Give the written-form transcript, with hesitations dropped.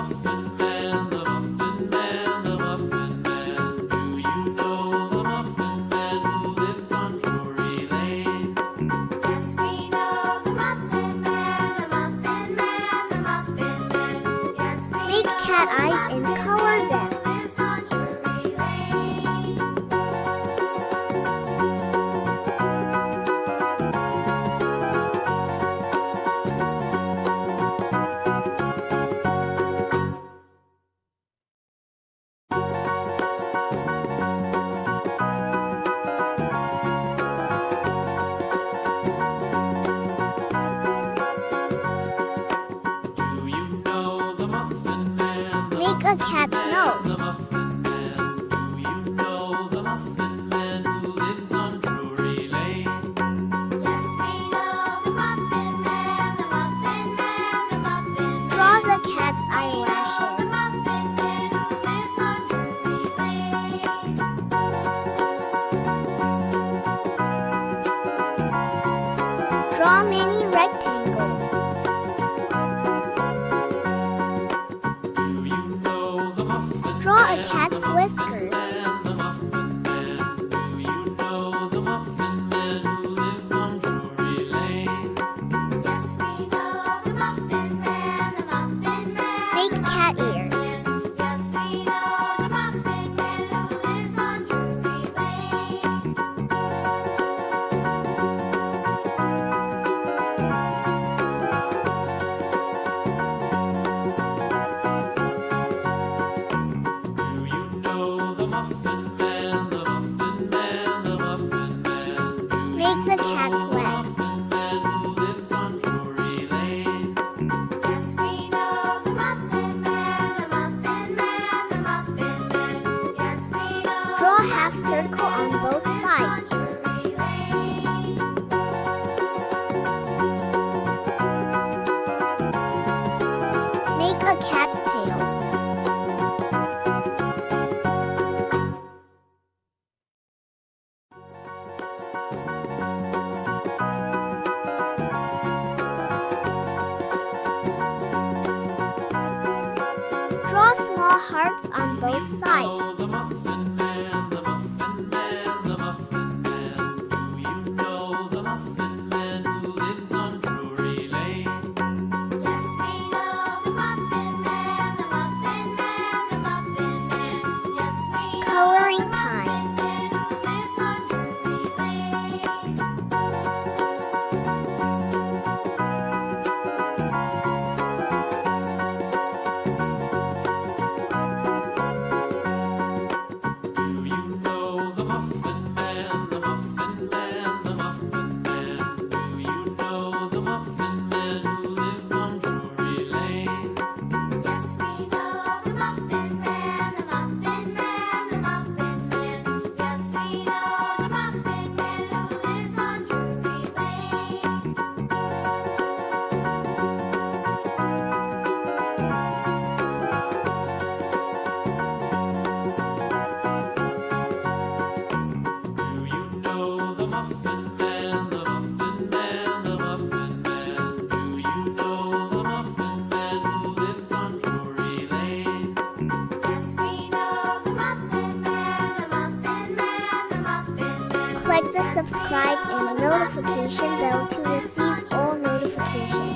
Muffin Man, the Muffin Man, the Muffin Man. Do you know the Muffin Man who lives on Drury Lane? Yes, we know the Muffin Man, the Muffin Man, the Muffin Man. Yes, we Make know cat the eyes and Muffin color Man them. who lives on Drury Lane. Do you know the Muffin Man? Make a cat's nose. The Muffin Man. Do you know the Muffin Man who lives on Drury Lane? Yes, we know the Muffin Man, the Muffin Man, the Muffin Man. Draw the cat's The eyelashes. Muffin Man who lives on Drury Lane. Draw many rectangles. Do you know the Muffin Draw a Man? cat's whiskers. The Muffin Man. Do you know the Muffin Man who lives on Drury Lane? Yes, we know the Muffin Man, the Muffin Man. Make cat ears. Yes, we know the Muffin Man who lives on Drury Lane. Do you know the Muffin Man? The Muffin Man, the Muffin Man. Do you Make the know cat's the legs. Muffin Man who lives on Drury Lane? Yes, we know the Muffin Man, the Muffin Man, the Muffin Man. Yes, we know Draw the half Muffin circle on Man who both lives sides. on Drury Lane. Make a cat's tail. Draw small hearts on both sides. Oh, the Muffin Man, the Muffin Man, the Muffin Man. Do you know the Muffin Man who lives on Drury Lane? Yes, we know the Muffin Man, the Muffin Man, the Muffin Man. Yes, we know Coloring the time. Muffin Man who lives on Drury Lane. Do you know the Muffin Man, the Muffin Man, the Muffin Man? Do you know the Muffin Man who lives on Drury Lane? Yes, we know the Muffin Man, the Muffin Man, the Muffin Man. Yes, we know the Muffin Man who lives on Drury Lane. Do you know the Muffin Man, the Muffin Man, the Muffin Man? Do you know the Muffin Man who lives on Drury Lane? Yes, we know the Muffin Man, the Muffin Man, the Muffin Man. Click the subscribe and notification bell to receive all notifications.